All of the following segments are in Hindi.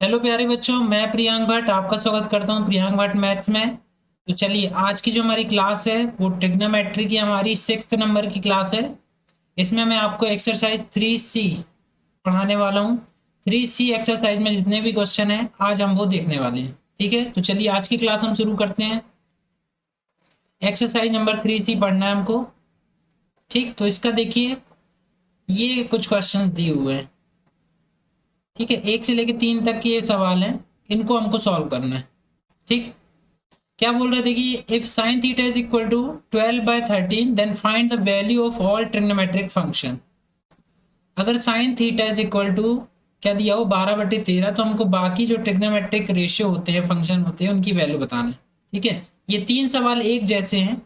हेलो प्यारे बच्चों, मैं प्रियांक भट्ट आपका स्वागत करता हूं प्रियांक भट्ट मैथ्स में। तो चलिए, आज की जो हमारी क्लास है वो ट्रिग्नोमेट्री की हमारी 6th नंबर की क्लास है। इसमें मैं आपको एक्सरसाइज 3C पढ़ाने वाला हूं। 3C एक्सरसाइज में जितने भी क्वेश्चन हैं आज हम वो देखने वाले हैं। ठीक है, तो चलिए आज की क्लास हम शुरू करते हैं। एक्सरसाइज नंबर 3C पढ़ना है हमको। ठीक, तो इसका देखिए, ये कुछ क्वेश्चन दिए हुए हैं। ठीक है, 1 से लेकर 3 तक के ये सवाल हैं, इनको हमको सॉल्व करना है। ठीक, क्या बोल रहे थे कि if sine theta is equal to 12/13 then find the value of all trigonometric function. अगर sine theta is equal to क्या दिया हो 12/13, तो हमको बाकी जो ट्रिग्नोमेट्रिक रेशियो होते हैं, फंक्शन होते हैं, उनकी वैल्यू बताना है। ठीक है, ये 3 सवाल एक जैसे हैं,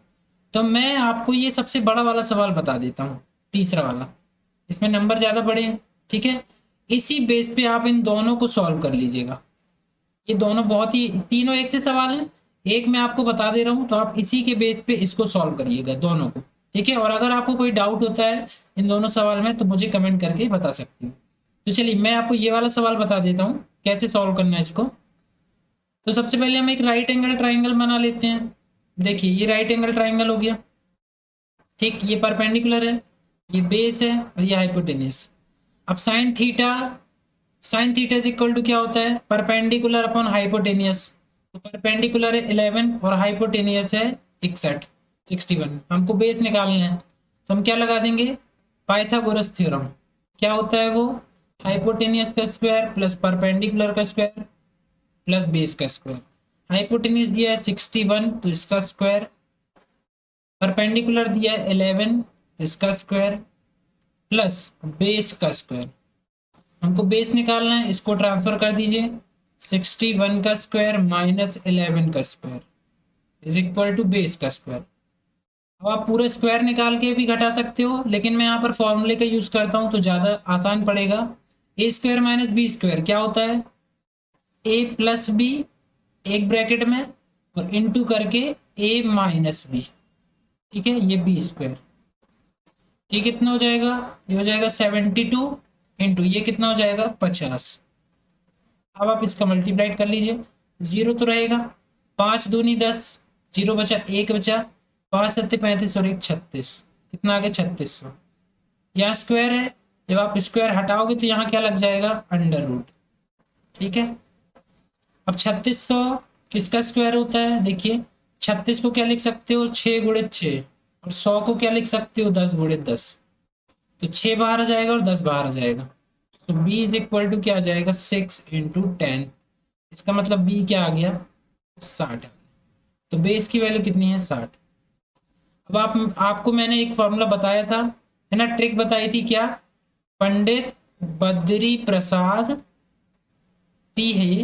तो मैं आपको ये सबसे बड़ा वाला सवाल बता देता हूँ, तीसरा वाला। इसमें नंबर ज़्यादा बड़े हैं। ठीक है, इसी बेस पे आप इन दोनों को सॉल्व कर लीजिएगा। ये दोनों बहुत ही, तीनों एक से सवाल हैं, एक मैं आपको बता दे रहा हूं, तो आप इसी के बेस पे इसको सॉल्व करिएगा दोनों को। ठीक है, और अगर आपको कोई डाउट होता है इन दोनों सवाल में तो मुझे कमेंट करके बता सकते हो। तो चलिए, मैं आपको ये वाला सवाल बता देता हूँ कैसे सॉल्व करना है इसको। तो सबसे पहले हम एक राइट एंगल ट्राइंगल बना लेते हैं। देखिए, ये राइट एंगल ट्राइंगल हो गया। ठीक, ये परपेंडिकुलर है, ये बेस है और ये हाइपोटेन्यूस। अब sine theta is equal to क्या होता है, परपेंडिकुलर अपॉन हाइपोटेनियस। तो परपेंडिकुलर है 11 और हाइपोटेनियस है 61। हमको बेस निकालना है, तो हम क्या लगा देंगे, पाइथागोरस थ्योरम। क्या होता है वो, हाइपोटेनियस का स्क्वायर प्लस परपेंडिकुलर का स्क्वायर प्लस बेस का स्क्वायर। हाइपोटेनियस दिया है 61, तो इसका स्क्वायर। परपेंडिकुलर दिया है 11, तो इसका स्क्वायर प्लस बेस का स्क्वायर। हमको बेस निकालना है, इसको ट्रांसफर कर दीजिए। 61 का स्क्वायर माइनस 11 का square is equal to base का स्क्वायर। अब आप पूरा स्क्वायर निकाल के भी घटा सकते हो, लेकिन मैं यहाँ पर फॉर्मूले का यूज करता हूँ तो ज़्यादा आसान पड़ेगा। ए स्क्वायर माइनस बी स्क्वायर क्या होता है, ए प्लस बी एक ब्रैकेट में और इनटू करके ए माइनस बी। ठीक है, ये बी स्क्वायर। ठीक, कितना हो जाएगा, ये हो जाएगा 72 इंटू ये कितना हो जाएगा 50। अब आप इसका मल्टीप्लाइड कर लीजिए, जीरो तो रहेगा, 5 दूनी 10, जीरो बचा, एक बचा, 5 सत्ते 35 और एक 36, कितना आ गया 3600। यहाँ स्क्वायर है, जब आप स्क्वायर हटाओगे तो यहाँ क्या लग जाएगा, अंडर रूट। ठीक है, अब 3600 किसका स्क्वायर होता है, देखिए 36 को क्या लिख सकते हो, 6 गुणे 6, और 100 को क्या लिख सकते हो, 10 गुणे 10। तो 6 बाहर आ जाएगा और 10 बाहर आ जाएगा, तो बी इज इक्वल टू क्या आ जाएगा, 6 इंटू 10। इसका मतलब बी क्या आ गया, 60। तो बेस की वैल्यू कितनी है, 60। अब आपको मैंने एक फॉर्मूला बताया था, है ना, ट्रिक बताई थी क्या, पंडित बद्री प्रसाद पी है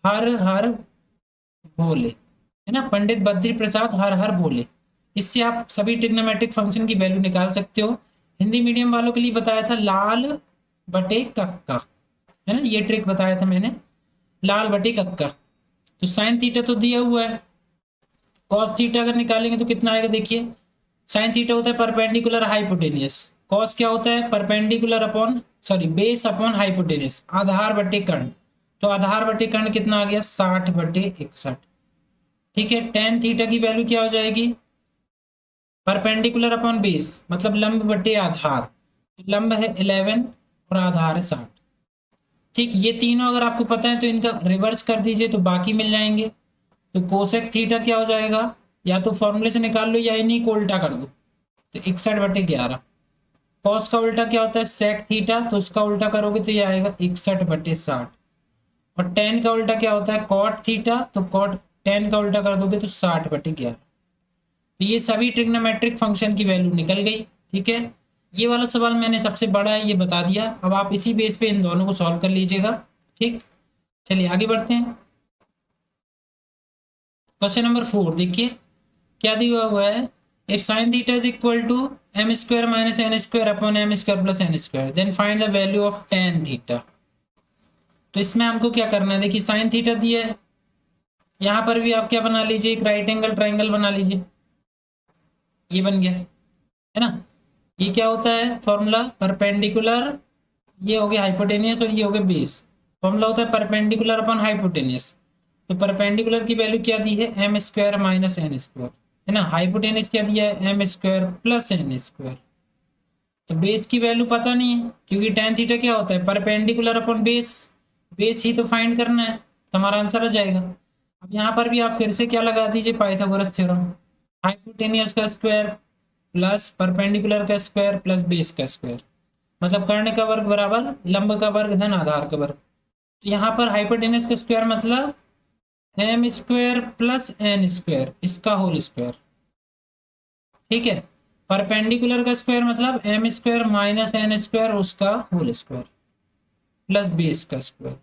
हर हर बोले, है ना, पंडित बद्री प्रसाद हर हर बोले। इससे आप सभी ट्रिग्नोमेट्रिक फंक्शन की वैल्यू निकाल सकते हो। हिंदी मीडियम वालों के लिए बताया था लाल बटे कक्का, है ना, ये ट्रिक बताया था मैंने, लाल बटे कक्का। तो साइन थीटा तो दिया हुआ है, कॉस थीटा अगर निकालेंगे तो कितना आएगा, देखिए साइन थीटा होता है परपेंडिकुलर हाइपोटेनियस, कॉस क्या होता है, perpendicular upon, sorry, base upon hypotenuse, आधार बटे कर्ण। तो आधार बटे कर्ण कितना आ गया, 60/61। ठीक है, टेन थीटा की वैल्यू क्या हो जाएगी, परपेंडिकुलर अपॉन बेस मतलब लंब बटे आधार। तो लंब है 11 और आधार है 60। ठीक, ये तीनों अगर आपको पता है तो इनका रिवर्स कर दीजिए तो बाकी मिल जाएंगे। तो कोसेक थीटा क्या हो जाएगा, या तो फॉर्मूले से निकाल लो या इन्हीं को उल्टा कर दो, तो 61/11। कॉस का उल्टा क्या होता है, सेक थीटा, तो उसका उल्टा करोगे तो ये आएगा 61/60। और टेन का उल्टा क्या होता है, कॉट थीटा, तो कॉट टेन का उल्टा कर दोगे तो 60/11। तो ये सभी ट्रिग्नोमेट्रिक फंक्शन की वैल्यू निकल गई। ठीक है, ये वाला सवाल मैंने सबसे बड़ा है ये बता दिया, अब आप इसी बेस पे इन दोनों को सॉल्व कर लीजिएगा। ठीक, चलिए आगे बढ़ते हैं। क्वेश्चन नंबर 4 देखिए, क्या दिया हुआ है, if sine theta is equal to M square minus N square upon M square plus N square then find the value of tan theta. तो इसमें हमको क्या करना है, देखिए साइन थीटा दिया है, यहाँ पर भी आप क्या बना लीजिए, एक राइट एंगल ट्राइंगल बना लीजिए, ये बन गया, है ना। ये क्या होता है फॉर्मूला, परपेंडिकुलर, ये हो गया हाइपोटेनियस और ये हो गया बेस, फॉर्मूला होता है परपेंडिकुलर अपॉन हाइपोटेनियस। तो परपेंडिकुलर की वैल्यू क्या दी है, M square minus N square, है ना। हाइपोटेनियस क्या दिया है, M square plus N square. तो बेस की वैल्यू पता नहीं है, क्योंकि tan थीटा क्या होता है, परपेंडिकुलर अपॉन बेस। बेस ही तो फाइंड करना है, तो हमारा आंसर आ जाएगा। अब यहाँ पर भी आप फिर से क्या लगा दीजिए, पाइथागोरस थ्योरम। हाइपोटेनियस का स्क्वायर प्लस परपेंडिकुलर का स्क्वायर प्लस बेस का स्क्वायर, मतलब कर्ण का वर्ग बराबर लंब का वर्ग धन आधार का वर्ग। तो यहाँ पर हाइपोटेनियस का स्क्वायर मतलब M square plus N square, इसका होल स्क्वायर। ठीक है। परपेंडिकुलर का स्क्वायर मतलब M square minus N square, उसका होल स्क्वायर प्लस बेस का स्क्वायर।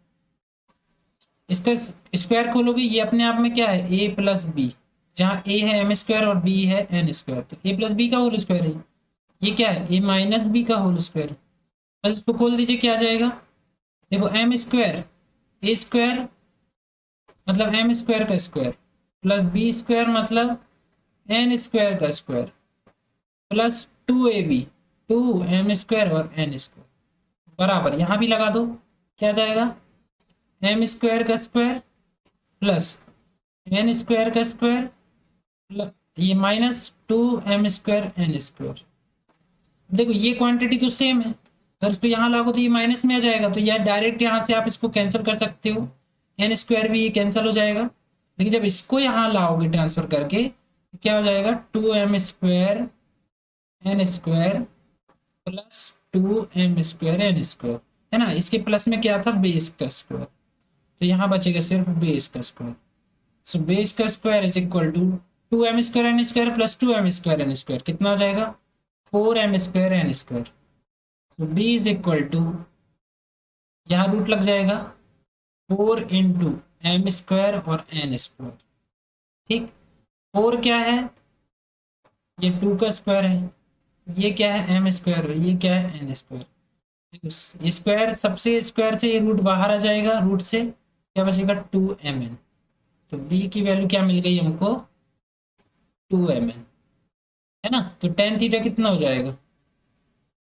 इसका स्क्वायर खोलोगे, ये अपने आप में क्या है, ए प्लस बी, जहाँ ए है एम स्क्वायर और बी है एन स्क्वायर, तो ए प्लस बी का होल स्क्वायर है। ये क्या है, ए माइनस बी का होल स्क्वायर। बस इसको खोल दीजिए, क्या आ जाएगा, देखो एम स्क्वायर, ए स्क्वायर मतलब एम स्क्वायर का स्क्वायर, प्लस बी स्क्वायर मतलब एन स्क्वायर का स्क्वायर, प्लस 2ab, 2m² और n स्क्वायर बराबर, यहां भी लगा दो, क्या जाएगा, एम स्क्वायर का स्क्वायर प्लस एन स्क्वायर का स्क्वायर, ये माइनस 2m² एन स्क्वायर। देखो ये क्वांटिटी तो सेम है, अगर इसको यहाँ लागो तो ये माइनस में आ जाएगा, तो यह डायरेक्ट यहाँ से आप इसको कैंसिल कर सकते हो, एन स्क्वायर भी ये कैंसिल हो जाएगा। लेकिन जब इसको यहाँ लाओगे ट्रांसफर करके, तो क्या हो जाएगा, 2m² N square plus 2m² N square, है ना। इसके प्लस में क्या था, बेस का स्क्वायर, तो यहाँ बचेगा सिर्फ बेस का स्क्वायर। सो बेस का square is equal to 2m² N square plus 2m² N square, कितना हो जाएगा, 4m² N square. So B is equal to, यहाँ रूट लग जाएगा, 4 इंटू एम स्क्वायर और एन स्क्वायर। ठीक, 4 क्या है, ये 2 का स्क्वायर है, ये क्या है एम स्क्वायर, ये क्या है एन स्क्वायर। स्क्वायर सबसे, स्क्वायर से ये रूट बाहर आ जाएगा, रूट से क्या बचेगा, 2mn। तो b की वैल्यू क्या मिल गई हमको, 2mn, है ना। तो tan थीटा कितना हो जाएगा,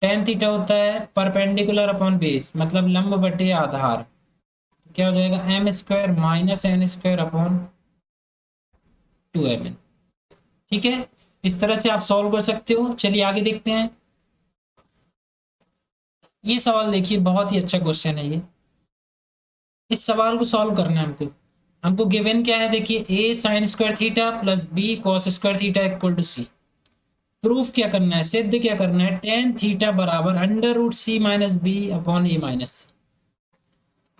tan थीटा होता है परपेंडिकुलर अपॉन बेस, मतलब लंब बटे आधार। तो क्या हो जाएगा, M square minus N square upon 2mn। ठीक है, इस तरह से आप सॉल्व कर सकते हो। चलिए आगे देखते हैं। ये सवाल देखिए, बहुत ही अच्छा क्वेश्चन है ये। इस सवाल को सॉल्व करना है हमको। हमको गिवन क्या है, देखिए a sine square theta plus b cos square theta equal to C. Proof क्या करना है, सिद्ध क्या करना है, tan थीटा बराबर under root C minus B upon A minus C.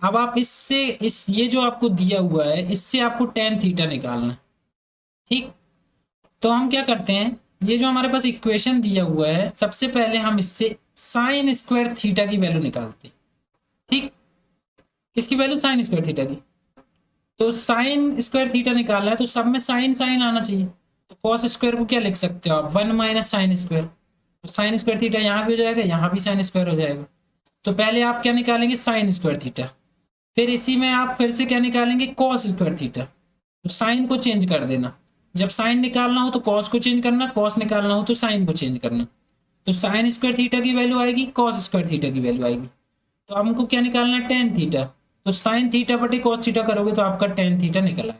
अब आप इससे, इस ये जो आपको दिया हुआ है, इससे आपको tan थीटा निकालना है। ठीक, तो हम क्या करते हैं, ये जो हमारे पास इक्वेशन दिया हुआ है, सबसे पहले हम इससे साइन स्क्वायर थीटा की वैल्यू निकालते हैं। ठीक, किसकी वैल्यू, साइन स्क्वायर थीटा की। तो साइन स्क्वायर थीटा निकालना है, तो सब में साइन साइन आना चाहिए। तो कॉस स्क्वायर को क्या लिख सकते हो आप, 1 माइनस साइन स्क्वायर। तो साइन स्क्वायर थीटा यहाँ भी हो जाएगा, यहाँ भी साइन स्क्वायर हो जाएगा। तो पहले आप क्या निकालेंगे, साइन स्क्वायर थीटा, फिर इसी में आप फिर से क्या निकालेंगे, कॉस स्क्वायर थीटा। तो साइन को चेंज कर देना, जब साइन निकालना हो तो कॉस को चेंज करना, कॉस निकालना हो तो साइन को चेंज करना। तो साइन स्क्वायर थीटा की वैल्यू आएगी, कॉस स्क्वायर थीटा की वैल्यू आएगी। तो हमको क्या निकालना है, टेन थीटा। तो साइन थीटा बटे कॉस थीटा करोगे तो आपका टेन थीटा निकल आएगा।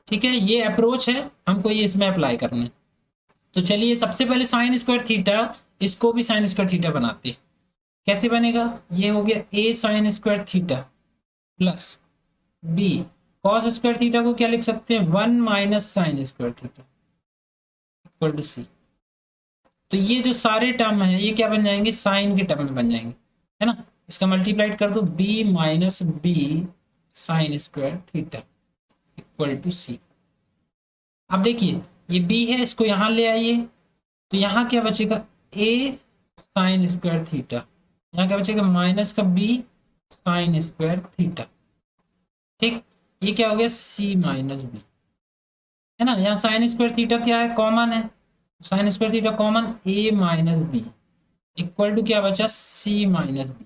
ठीक है, ये अप्रोच है, हमको ये इसमें अप्लाई करना है। तो चलिए सबसे पहले साइन स्क्वायर थीटा, इसको भी साइन स्क्वायर थीटा बनाते हैं। कैसे बनेगा, ये हो गया a sine square theta plus b cos square theta को क्या लिख सकते हैं, 1 minus sine square theta equal to C. तो ये जो सारे टर्म है, ये क्या बन जाएंगे, साइन के टर्म में बन जाएंगे, है ना। इसका मल्टीप्लाइड कर दो, b minus b sine square theta equal to C. अब देखिए ये b है, इसको यहां ले आइए, तो यहाँ क्या बचेगा, a साइन स्क्वायर थीटा, यहाँ क्या बचेगा, माइनस का b साइन स्क्वायर थीटा। ठीक, ये क्या हो गया, c माइनस b, है ना। यहाँ साइन स्क्वायर थीटा क्या है, कॉमन है, sine square theta common, a minus b equal to क्या बचा, c माइनस b।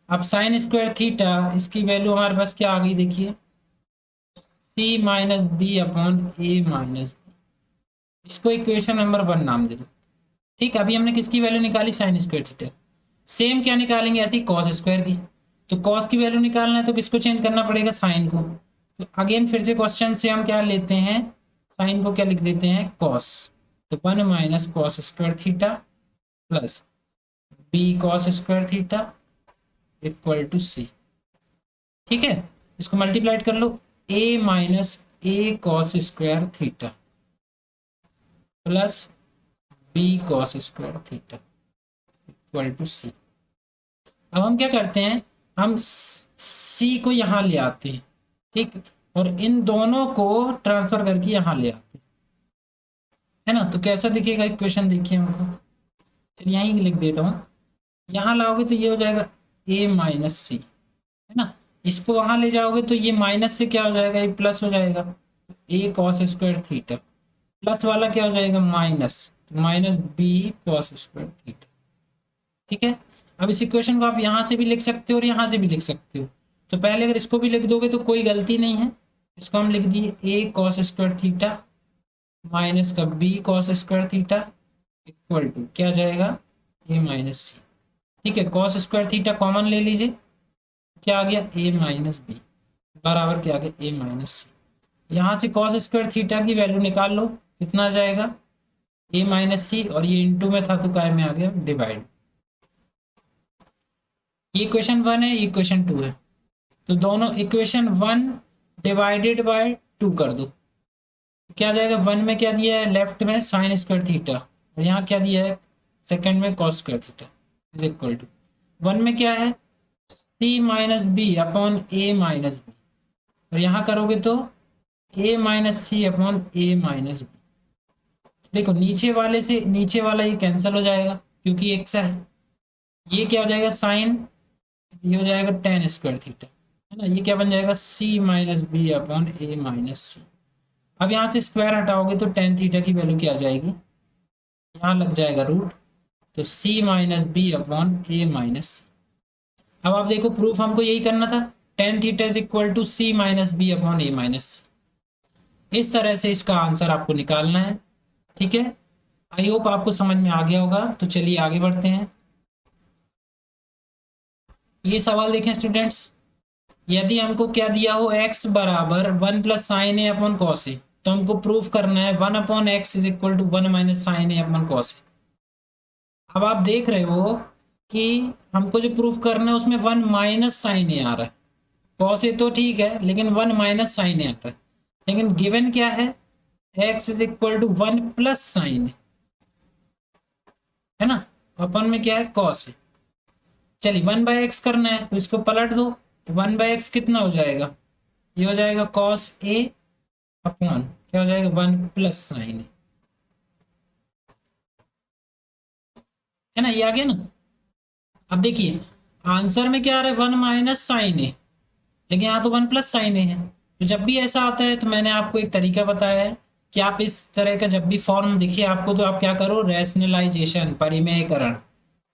अब साइन स्क्वायर थीटा, इसकी वैल्यू हमारे पास क्या आ गई, देखिए c minus B upon A minus B. इसको इक्वेशन नंबर 1 नाम दे दो। ठीक, अभी हमने किसकी वैल्यू निकाली, साइन स्क्वायर थीटा। सेम क्या निकालेंगे, ऐसी कॉस स्क्वायर की। तो कॉस की वैल्यू निकालना है तो किसको चेंज करना पड़ेगा, साइन को। तो अगेन फिर से क्वेश्चन से हम क्या लेते हैं, साइन को क्या लिख देते हैं, कॉस। तो 1 minus cos square theta plus B cos square theta equal to C. ठीक है, इसको मल्टीप्लाइड कर लो, A minus A cos square theta plus B cos square theta equal to C. अब हम क्या करते हैं, हम सी को यहाँ ले आते हैं, ठीक, और इन दोनों को ट्रांसफर करके यहाँ ले आते हैं, है ना। तो कैसा दिखेगा इक्वेशन, देखिए हमको, चलिए यहीं लिख देता हूँ। यहाँ लाओगे तो ये हो जाएगा ए माइनस सी, है ना। इसको वहां ले जाओगे तो ये माइनस से क्या हो जाएगा, ये प्लस हो जाएगा, A cos square theta plus वाला क्या हो जाएगा, माइनस, तो minus B cos square theta. ठीक है, अब इस इक्वेशन को आप यहाँ से भी लिख सकते हो और यहाँ से भी लिख सकते हो। तो पहले अगर इसको भी लिख दोगे तो कोई गलती नहीं है, इसको हम लिख दिए A cos square theta minus का B cos square theta equal to क्या जाएगा, ए माइनस सी। ठीक है, कॉस स्क्वायर थीटा कॉमन ले लीजिए, क्या आ गया, ए माइनस बी बराबर क्या आ गया, ए माइनस सी। यहाँ से कॉस स्क्वायर थीटा की वैल्यू निकाल लो, कितना आ जाएगा, ए माइनस सी, और ये इंटू में था तो काय में आ गया डिवाइड। ये इक्वेशन 1 है, ये इक्वेशन 2 है, तो दोनों इक्वेशन 1 डिवाइडेड बाय 2 कर दो, क्या जाएगा, 1 में क्या दिया है, लेफ्ट में साइन स्क्वायर थीटा, और यहाँ क्या दिया है, सेकंड में cos square theta is equal to 1 में क्या है, C minus B upon A minus B, और यहाँ करोगे तो A minus C upon A minus B. देखो नीचे वाले से नीचे वाला ये कैंसिल हो जाएगा क्योंकि एक्स है, ये क्या हो जाएगा साइन, ये हो जाएगा टेन स्क्वायर थीटा, है ना। ये क्या बन जाएगा, सी minus B upon A minus C. अब यहाँ से स्क्वायर हटाओगे तो टेन थीटा की वैल्यू क्या आ जाएगी, यहाँ लग जाएगा रूट, तो C minus B upon A minus C. अब आप देखो प्रूफ हमको यही करना था, tan theta is equal to C minus B upon A minus C. इस तरह से इसका आंसर आपको निकालना है। ठीक है, आई होप आपको समझ में आ गया होगा। तो चलिए आगे बढ़ते हैं। ये सवाल देखें स्टूडेंट्स, यदि हमको क्या दिया हो, x बराबर 1 plus sine A upon cos A, तो हमको प्रूफ करना है 1 upon x is equal to 1 minus sine A upon cos A. अब आप देख रहे हो कि हमको जो प्रूफ करना है उसमें 1 माइनस साइन ए आ रहा है, कॉस ए तो ठीक है लेकिन 1 माइनस साइन ए आ रहा है, लेकिन गिवन क्या है, x is equal to 1 plus sine A, है ना, अपन में क्या है कॉस ए। चलिए 1 बाय एक्स करना है तो इसको पलट दो, तो 1 बाय एक्स कितना हो जाएगा, ये हो जाएगा कॉस ए अपॉन क्या हो जाएगा 1 प्लस साइन ए, है ना, ये आ गया ना। अब देखिए आंसर में क्या आ रहा है, 1 माइनस साइन ए, लेकिन यहाँ तो 1 प्लस साइन ए है। तो जब भी ऐसा आता है तो मैंने आपको एक तरीका बताया है कि आप इस तरह का जब भी फॉर्म दिखे आपको तो आप क्या करो, रैशनलाइजेशन, परिमेयकरण।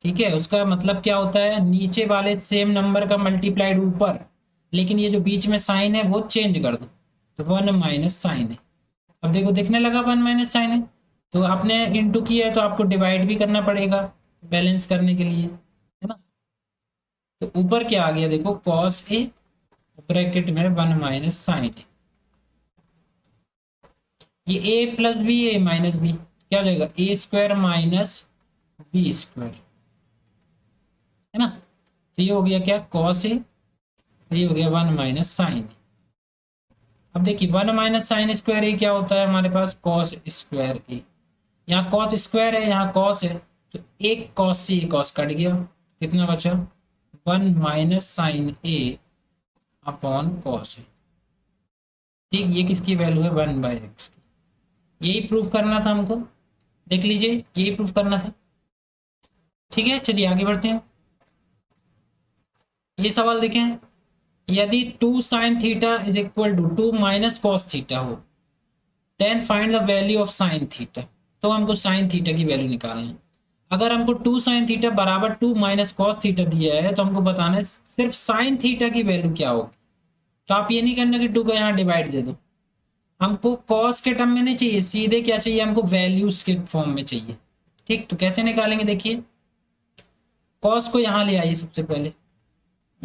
ठीक है, उसका मतलब क्या होता है, नीचे वाले सेम नंबर का मल्टीप्लाइड ऊपर, लेकिन ये जो बीच में साइन है वो चेंज कर दो, तो 1 माइनस साइन है। अब देखो दिखने लगा 1 माइनस साइन है, तो आपने इंटू किया है तो आपको डिवाइड भी करना पड़ेगा बैलेंस करने के लिए, है ना। तो ऊपर क्या आ गया देखो, कॉस ए ब्रैकेट में 1 माइनस साइन ए, ये ए प्लस बी ए माइनस बी क्या हो जाएगा, ए स्क्वायर माइनस बी स्क्वायर, है ना। तो ये हो गया क्या, कॉस ए, ये हो गया 1 माइनस साइन। अब देखिए 1 माइनस साइन स्क्वायर ए क्या होता है हमारे पास, कॉस स्क्वायर ए, यहाँ कॉस स्क्वायर है यहाँ कॉस है, तो एक कॉस से एक कॉस कट गया, कितना बचा, 1 minus sine A upon cos ए। ठीक, ये किसकी वैल्यू है, 1 बाय एक्स की। यही प्रूफ करना था हमको, देख लीजिए यही प्रूफ करना था। ठीक है, चलिए आगे बढ़ते हैं। ये सवाल देखें, यदि 2 sine theta is equal to 2 minus cos theta हो, then find the value of sine theta. तो हमको साइन थीटा की वैल्यू निकालना है। अगर हमको 2 साइन थीटा बराबर 2 माइनस कॉस थीटा दिया है तो हमको बताना है सिर्फ साइन थीटा की वैल्यू क्या होगी। तो आप ये नहीं करना कि 2 को यहाँ डिवाइड दे दो, हमको कॉस के टर्म में नहीं चाहिए, सीधे क्या चाहिए हमको, वैल्यूज के फॉर्म में चाहिए। ठीक, तो कैसे निकालेंगे, देखिए कॉस को यहाँ ले आइए, सबसे पहले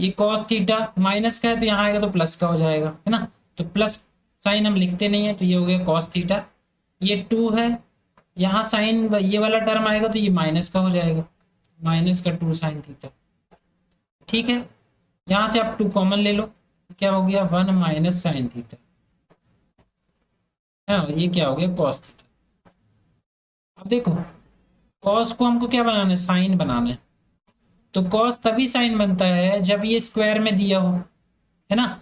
ये कॉस थीटा माइनस का है तो यहाँ आएगा तो प्लस का हो जाएगा, है ना। तो प्लस साइन हम लिखते नहीं है, तो ये हो गया कॉस थीटा। ये 2 है, यहाँ साइन ये वाला टर्म आएगा तो ये माइनस का हो जाएगा, माइनस का 2 साइन थीटा। ठीक है, यहाँ से आप 2 कॉमन ले लो, क्या हो गया 1 माइनस साइन थीटा, है, ये क्या हो गया कॉस थीटा। अब देखो कॉस को हमको क्या बनाना है, साइन बनाना है। तो कॉस तभी साइन बनता है जब ये स्क्वायर में दिया हो, है ना।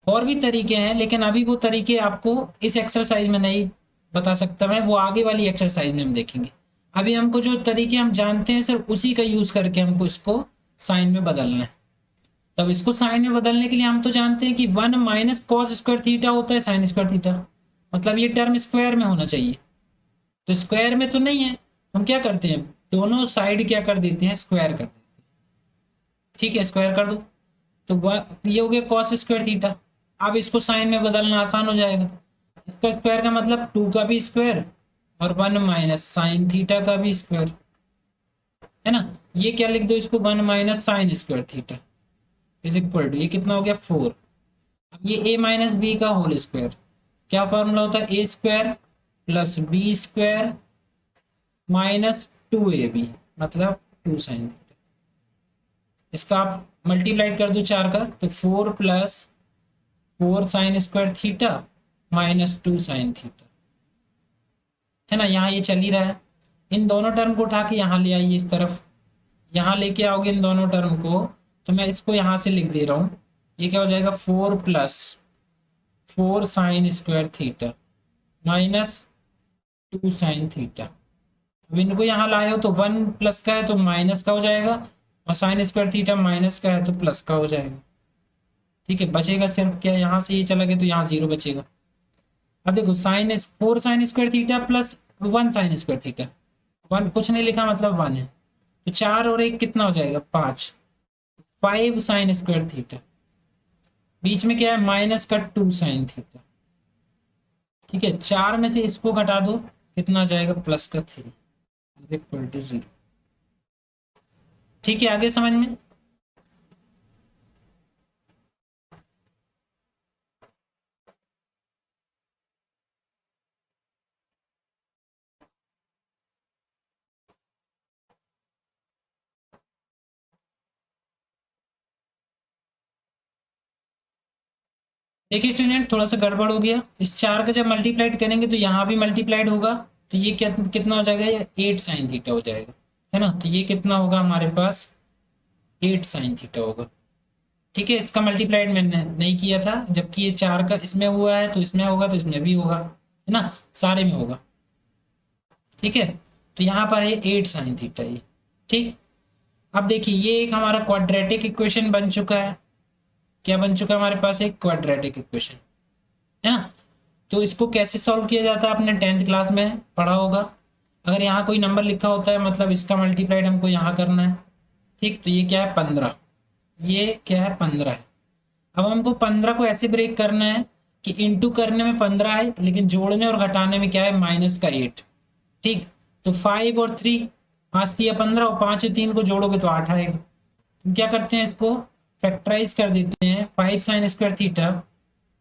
और भी तरीके हैं लेकिन अभी वो तरीके आपको इस एक्सरसाइज में नहीं बता सकता मैं, वो आगे वाली एक्सरसाइज में हम देखेंगे। अभी हमको जो तरीके हम जानते हैं सिर्फ उसी का यूज करके हमको इसको साइन में बदलना है। तब इसको साइन में बदलने के लिए हम तो जानते हैं कि 1 माइनस कॉस स्क्वायर थीटा होता है साइन स्क्वायर थीटा, मतलब ये टर्म स्क्वायर में होना चाहिए। तो स्क्वायर में तो नहीं है, हम क्या करते हैं दोनों साइड क्या कर देते हैं स्क्वायर कर देते हैं। ठीक है, स्क्वायर कर दो तो ये हो गया कॉस स्क्वायर थीटा। अब इसको साइन में बदलना आसान हो जाएगा, इसका स्क्वायर का मतलब 2 का भी स्क्वायर और 1 माइनस साइन थीटा का भी स्क्वायर, है ना। ये क्या लिख दो इसको 1 minus sine square theta is equal to, ये कितना हो गया 4। अब ये a माइनस बी का होल स्क्वायर, क्या फॉर्मूला होता है, A square plus B square minus 2ab, मतलब 2 साइन थीटा। इसका आप मल्टीप्लाइड कर दो 4 का, तो 4 plus 4 sign square theta minus 2 sine theta, है ना। यहाँ ये चल ही रहा है, इन दोनों टर्म को उठा के यहाँ ले आइए इस तरफ, यहाँ लेके आओगे इन दोनों टर्म को, तो मैं इसको यहाँ से लिख दे रहा हूँ, ये क्या हो जाएगा 4 plus 4 sign square theta minus 2 sine theta. अब इनको यहाँ लाए हो तो 1 प्लस का है तो माइनस का हो जाएगा, और साइन स्क्वायर थीटा माइनस का है तो प्लस का हो जाएगा। ठीक है, बचेगा सिर्फ क्या, यहाँ से ये चला गया तो यहाँ 0 बचेगा। अब देखो 4 sign square theta plus 1 sign square theta, 1 कुछ नहीं लिखा मतलब 1 है, तो 4 और 1 कितना हो जाएगा 5 साइन स्क्वायर थीटा, बीच में क्या है माइनस का 2 साइन थीटा। ठीक है, 4 में से इसको घटा दो, कितना आ जाएगा प्लस का 3 इक्वल टू 0। ठीक है, आगे समझ में। देखिए स्टूडेंट थोड़ा सा गड़बड़ हो गया, इस 4 का जब मल्टीप्लाइड करेंगे तो यहाँ भी मल्टीप्लाइड होगा, तो ये क्या कितना हो जाएगा, ये 8 साइन थीटा हो जाएगा, है ना। तो ये कितना होगा हमारे पास 8 साइन थीटा होगा। ठीक है, इसका मल्टीप्लाइड मैंने नहीं किया था, जबकि ये 4 का इसमें हुआ है तो इसमें होगा तो इसमें भी होगा, है ना, सारे में होगा। ठीक है, तो यहाँ पर है 8 साइन थीटा ये। ठीक, अब देखिए ये एक हमारा क्वाड्रेटिक इक्वेशन बन चुका है, क्या बन चुका है हमारे पास एक क्वाड्रेटिक इक्वेशन, है ना। तो इसको कैसे सॉल्व किया जाता है आपने 10th क्लास में पढ़ा होगा। अगर यहाँ कोई नंबर लिखा होता है मतलब इसका मल्टीप्लाइड हमको यहाँ करना है। ठीक, तो ये क्या है 15, ये क्या है 15 है। अब हमको 15 को ऐसे ब्रेक करना है कि इंटू करने में 15 है लेकिन जोड़ने और घटाने में क्या है माइनस का 8। ठीक, तो 5 और 3 5 दिया 15 और 5 और 3 को जोड़ोगे तो 8 आएगा। तो क्या करते हैं इसको फैक्टराइज कर देते हैं, 5 साइन स्क्वायर थीटा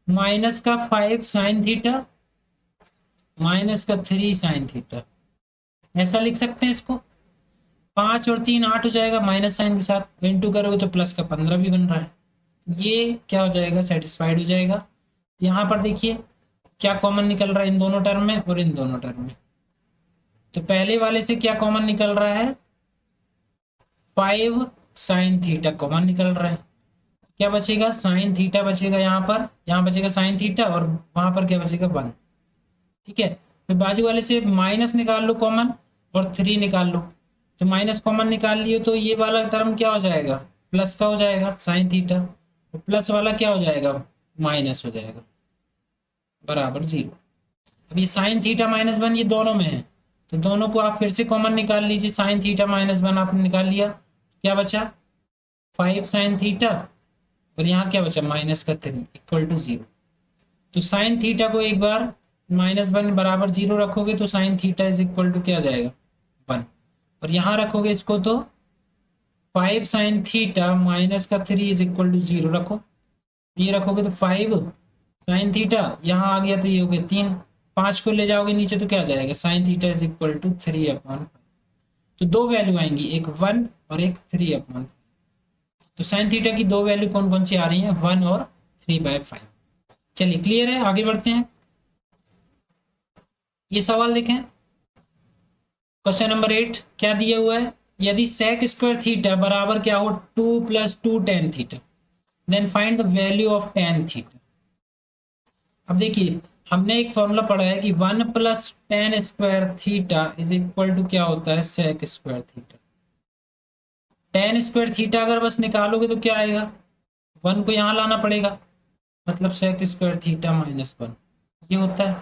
माइनस का 5 साइन थीटा माइनस का 3 साइन थीटा, ऐसा लिख सकते हैं इसको। 5 और 3 8 हो जाएगा माइनस साइन के साथ, इंटू करोगे तो प्लस का 15 भी बन रहा है, ये क्या हो जाएगा सेटिस्फाइड हो जाएगा। यहाँ पर देखिए क्या कॉमन निकल रहा है इन दोनों टर्म में और इन दोनों टर्म में। तो पहले वाले से क्या कॉमन निकल रहा है 5 साइन थीटा कॉमन निकल रहा है, क्या बचेगा साइन थीटा बचेगा, यहाँ बचेगा साइन थीटा और वहां पर क्या बचेगा 1। ठीक है, फिर बाजू वाले से माइनस निकाल लो कॉमन और 3 निकाल लो, तो माइनस कॉमन निकाल लियो तो ये वाला टर्म क्या हो जाएगा प्लस का हो जाएगा साइन थीटा, तो प्लस वाला क्या हो जाएगा माइनस हो जाएगा बराबर 0। अब ये साइन थीटा माइनस 1 ये दोनों में है, तो दोनों को आप फिर से कॉमन निकाल लीजिए, साइन थीटा माइनस 1 आपने निकाल लिया, क्या बचा 5 साइन थीटा और यहाँ क्या बचा माइनस का 3 इक्वल टू 0। तो साइन थीटा को एक बार -1 बराबर 0 रखोगे तो sine theta is equal to क्या आ जाएगा 1, और यहाँ रखोगे इसको तो 5 साइन थीटा माइनस का 3 इज इक्वल टू 0 रखो। ये रखोगे तो 5 साइन थीटा, यहाँ आ गया तो ये हो गया 3, 5 को ले जाओगे नीचे तो क्या आ जाएगा, sine theta is equal to 3/5। तो दो वैल्यू आएंगी, एक 1 और एक 3/5। तो साइन थीटा की दो वैल्यू कौन कौन सी आ रही हैं, 1 और 3/5। चलिए क्लियर है, आगे बढ़ते हैं। ये सवाल देखें, क्वेश्चन नंबर 8 क्या दिया हुआ है, यदि सेक स्क्वायर थीटा बराबर क्या हो 2 + 2 tan theta, then find the value of tan theta. अब देखिए हमने एक फॉर्मूला पढ़ा है कि 1 + tan square theta is equal to क्या होता है, sec square theta. tan square theta अगर बस निकालोगे तो क्या आएगा, 1 को यहाँ लाना पड़ेगा, मतलब सेक स्क्वायर थीटा -1 ये होता है।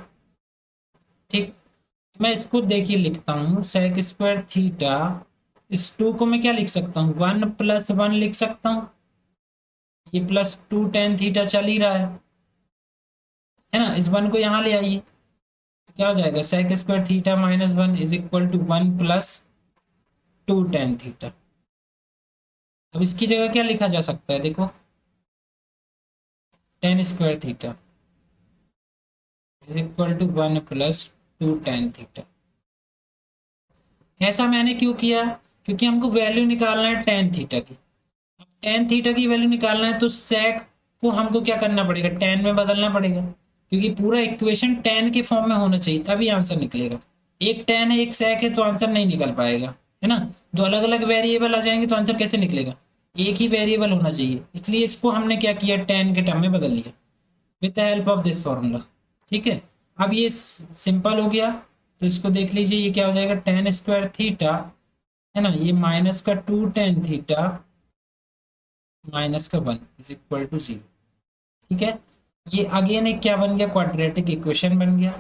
ठीक, मैं इसको देखिए लिखता हूँ, सेक स्क्वायर थीटा, इस 2 को मैं क्या लिख सकता हूँ, 1 + 1 लिख सकता हूँ, ये +2 tan थीटा चल ही रहा है ना। इस 1 को यहाँ ले आइए, क्या हो जाएगा, sec square theta -1 is equal to 1 + 2 tan theta. अब इसकी जगह क्या लिखा जा सकता है, देखो tan square theta is equal to 1 + 2 tan theta. ऐसा मैंने क्यों किया, क्योंकि हमको वैल्यू निकालना है tan थीटा की। tan थीटा की वैल्यू निकालना है तो sec को हमको क्या करना पड़ेगा, tan में बदलना पड़ेगा, क्योंकि पूरा इक्वेशन tan के फॉर्म में होना चाहिए तभी आंसर निकलेगा। एक tan है एक sec है तो आंसर नहीं निकल पाएगा, है ना। दो अलग अलग वेरिएबल आ जाएंगे तो आंसर कैसे निकलेगा, एक ही वेरिएबल होना चाहिए, इसलिए इसको हमने क्या किया, tan के टर्म में बदल लिया with the help of this formula. ठीक है, अब ये सिंपल हो गया, तो इसको देख लीजिए, ये क्या हो जाएगा, tan स्क्वायर थीटा, है ना, ये -2 tan theta -1 is equal to 0। ठीक है, ये अगेन एक क्या बन गया, क्वाड्रेटिक इक्वेशन बन गया।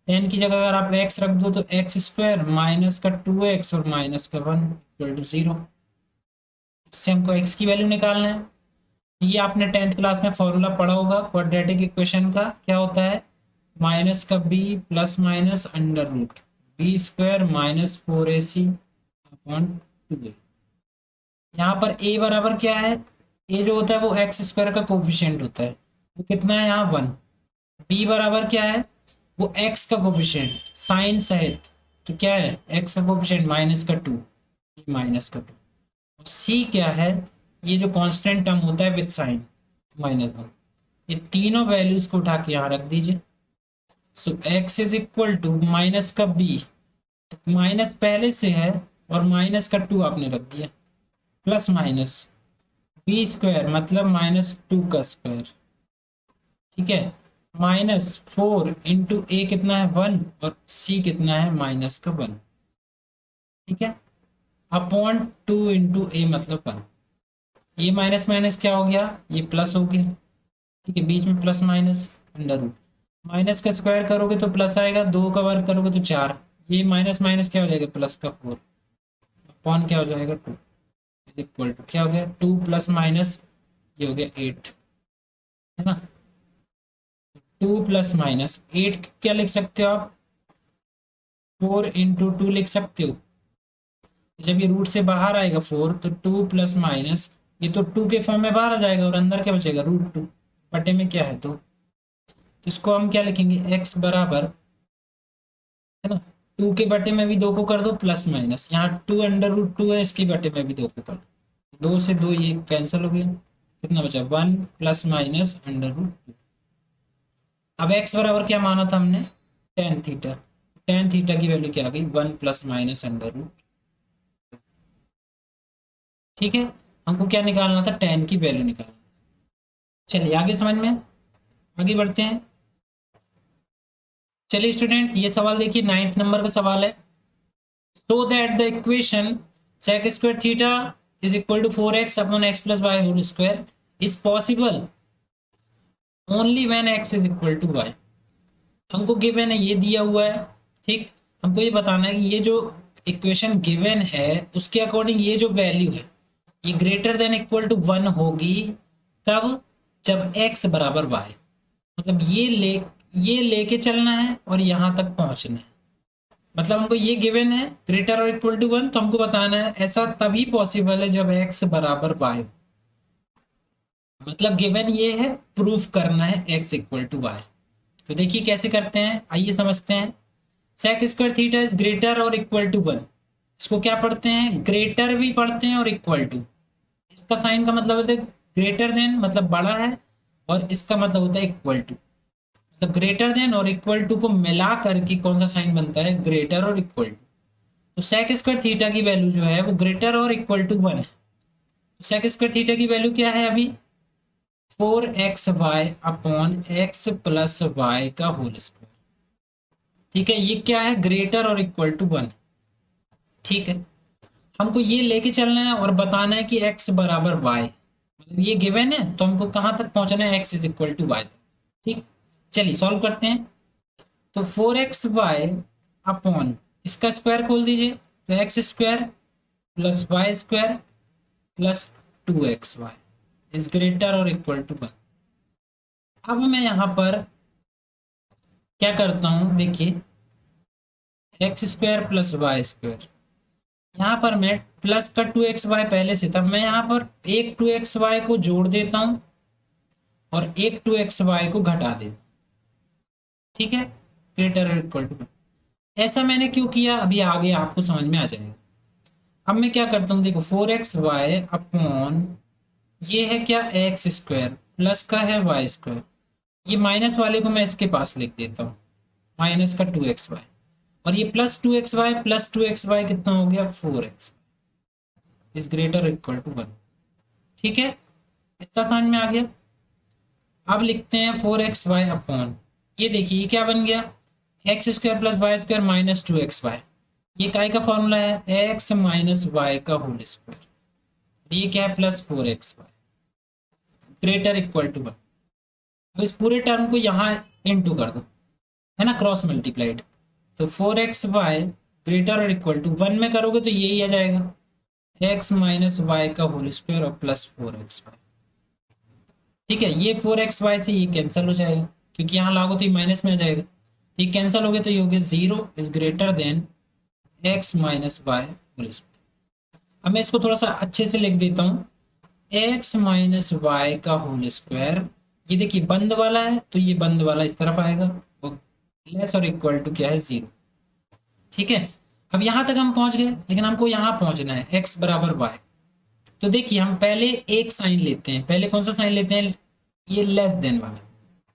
tan की जगह अगर आप x रख दो तो x² -2x और -1 इक्वल टू 0। इससे हमको x की वैल्यू निकालना है। ये आपने 10th क्लास में फॉर्मूला पढ़ा होगा क्वाड्रेटिक इक्वेशन का, क्या होता है, -b ± √b² -4ac/2a। यहाँ पर a बराबर क्या है, a जो होता है वो x² का कोफिशिएंट होता है, वो कितना है यहाँ 1। b बराबर क्या है, वो x का कोफिशिएंट साइन सहित, तो क्या है x का कोफिशिएंट -2, -2। c क्या है, ये जो कांस्टेंट टर्म होता है विद साइन -1। ये तीनों वैल्यूज को उठा के यहाँ रख दीजिए। So x is equal to -b, तो माइनस पहले से है और -2 आपने रख दिया, प्लस माइनस b² मतलब -2 का स्क्वायर। ठीक है, -4 इंटू a कितना है 1 और c कितना है -1। ठीक है, अपॉन 2 इंटू a मतलब 1। ये माइनस माइनस क्या हो गया, ये प्लस हो गया। ठीक है, बीच में प्लस माइनस √ माइनस का स्क्वायर करोगे तो प्लस आएगा, 2 का वर्ग करोगे तो 4, ये माइनस माइनस क्या हो जाएगा, प्लस का 4, अपॉन क्या हो जाएगा 2 इज इक्वल टू क्या हो गया, 2 + माइनस ये हो गया 8, है ना। 2 ± 8 क्या लिख सकते हो आप, 4 इंटू 2 लिख सकते हो। जब ये रूट से बाहर आएगा 4 तो 2 ± ये तो 2 के फॉर्म में बाहर आ जाएगा और अंदर क्या बचेगा, √2 बटे में क्या है 2। तो इसको हम क्या लिखेंगे, x बराबर, है ना, 2 के बटे में भी 2 को कर दो प्लस माइनस, यहाँ 2 √2 है, इसके बटे में भी 2 को कर दो, 2 से 2 ये कैंसिल हो गया, कितना बचा 1 ± √2। अब x बराबर क्या माना था हमने, tan थीटा, tan थीटा की वैल्यू क्या आ गई 1 ± √2। ठीक है, हमको क्या निकालना था, tan की वैल्यू निकालना। चलिए आगे समझ में, आगे बढ़ते हैं। चलिए स्टूडेंट, ये सवाल देखिए 9th नंबर का सवाल है। So that the equation sec² theta is equal to 4x/x + y² is possible only when x is equal to y। हमको गिवन है, ये दिया हुआ है। ठीक, हमको ये बताना है कि ये जो इक्वेशन गिवन है उसके अकॉर्डिंग ये जो वैल्यू है ये ग्रेटर देन इक्वल टू 1 होगी, कब, जब x बराबर y, मतलब ये लेके चलना है और यहाँ तक पहुँचना है। मतलब हमको ये गिवन है ग्रेटर और इक्वल टू 1, तो हमको बताना है ऐसा तभी पॉसिबल है जब x बराबर y। मतलब गिवन ये है, प्रूफ करना है x इक्वल टू वाई। तो देखिए कैसे करते हैं, आइए समझते हैं। Sec square theta is greater और इक्वल टू 1। इसको क्या पढ़ते हैं, ग्रेटर भी पढ़ते हैं और इक्वल टू। इसका साइन का मतलब होता है ग्रेटर देन, मतलब बड़ा है, और इसका मतलब होता है इक्वल टू। मतलब ग्रेटर देन और इक्वल टू को मिला करके कौन सा साइन बनता है, ग्रेटर और इक्वल टू। तो सेक स्क्वायर थीटा की वैल्यू जो है वो ग्रेटर और इक्वल टू 1 है। तो सेक स्क्वायर थीटा की वैल्यू क्या है अभी, 4xy upon x plus Y का होल स्क्वायर। ठीक है, ये क्या है, ग्रेटर और इक्वल टू 1। ठीक है, हमको ये लेके चलना है और बताना है कि x बराबर y। मतलब ये गिवन है तो हमको कहाँ तक पहुंचना है, x is equal to Y तक। ठीक, चलिए सॉल्व करते हैं। तो 4xy अपॉन इसका स्क्वायर खोल दीजिए, तो X square plus Y square plus 2xy is greater और इक्वल टू 1। अब मैं यहाँ पर क्या करता हूँ, देखिए X square plus Y square, यहाँ पर मैं प्लस का 2xy पहले से था, मैं यहाँ पर एक 2xy को जोड़ देता हूँ और एक 2xy को घटा देता हूँ। ठीक है, ग्रेटर और इक्वल टू। ऐसा मैंने क्यों किया, अभी आगे आपको समझ में आ जाएगा। अब मैं क्या करता हूँ, देखो 4xy अपॉन ये है क्या, एक्स स्क्वायर प्लस का है वाई स्क्वायर, ये माइनस वाले को मैं इसके पास लिख देता हूँ, माइनस का 2xy, और ये प्लस टू एक्स वाई कितना हो गया, 4x is greater equal to 1। ठीक है, इतना समझ में आ गया। अब लिखते हैं 4xy अपॉन, ये देखिए ये क्या बन गया, X square plus Y square minus 2xy। ये काय का फॉर्मूला है, एक्स माइनस वाई का होल स्क्वायर। ये क्या है, plus 4xy greater equal to 1। अब इस पूरे टर्म को यहाँ इनटू कर दो, है ना, क्रॉस मल्टीप्लाइड। तो 4xy ग्रेटर और इक्वल टू 1 में करोगे तो यही आ जाएगा, एक्स माइनस वाई का होल स्क्वायर और प्लस 4xy। ठीक है, ये 4xy से ये कैंसिल हो जाएगा, क्योंकि यहाँ लागो तो ये माइनस में आ जाएगा। ये कैंसिल हो गया तो ये हो गया 0 is greater than X minus Y whole square. अब मैं इसको थोड़ा सा अच्छे से लिख देता हूँ, एक्स माइनस वाई का होल स्क्वायर, ये देखिए बंद वाला है तो ये बंद वाला इस तरफ आएगा, वो लेस और इक्वल टू क्या है, 0। ठीक है, अब यहाँ तक हम पहुंच गए, लेकिन हमको यहाँ पहुंचना है x बराबर y। तो देखिए हम पहले एक साइन लेते हैं, पहले कौन सा साइन लेते हैं, ये लेस देन वाला।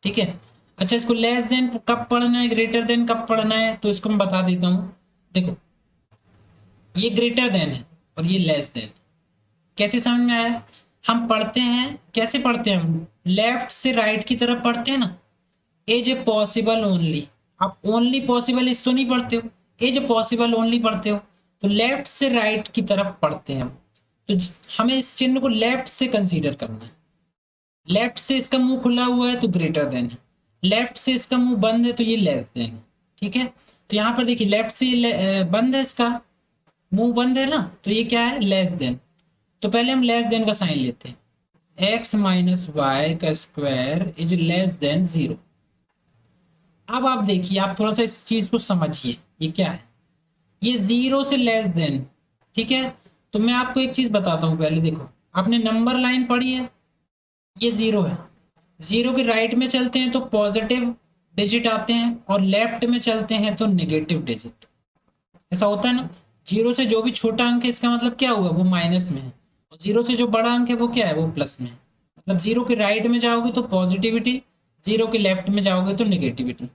ठीक है, अच्छा इसको लेस देन कब पढ़ना है, ग्रेटर देन कब पढ़ना है, तो इसको मैं बता देता हूँ। देखो ये ग्रेटर देन है और ये लेस देन, कैसे समझ में आया, हम पढ़ते हैं कैसे पढ़ते हैं, हम लेफ्ट से राइट की तरफ पढ़ते हैं ना, एज ए पॉसिबल ओनली। आप ओनली पॉसिबल इस तो नहीं पढ़ते हो, एज ए पॉसिबल ओनली पढ़ते हो। तो लेफ्ट से राइट की तरफ पढ़ते हैं हम, तो हमें इस चिन्ह को लेफ्ट से कंसीडर करना है। लेफ्ट से इसका मुंह खुला हुआ है तो ग्रेटर देन है, लेफ्ट से इसका मुंह बंद है तो ये लेस देन है। ठीक है, तो यहाँ पर देखिए लेफ्ट से बंद है, इसका मुंह बंद है ना, तो ये क्या है, लेस देन। तो पहले हम लेस देन का साइन लेते हैं, एक्स माइनस वाई का स्क्वायर इज लेस देन 0। अब आप देखिए, आप थोड़ा सा इस चीज को समझिए, ये क्या है, ये 0 से लेस देन। ठीक है, तो मैं आपको एक चीज बताता हूँ, पहले देखो आपने नंबर लाइन पढ़ी है, ये 0 है, 0 के राइट में चलते हैं तो पॉजिटिव डिजिट आते हैं और लेफ्ट में चलते हैं तो नेगेटिव डिजिट। ऐसा होता है ना, 0 से जो भी छोटा अंक है इसका मतलब क्या हुआ, वो माइनस में है, और 0 से जो बड़ा अंक है वो क्या है, वो प्लस में है। मतलब 0 के राइट में जाओगे तो पॉजिटिविटी, 0 के लेफ्ट में जाओगे तो नेगेटिविटी।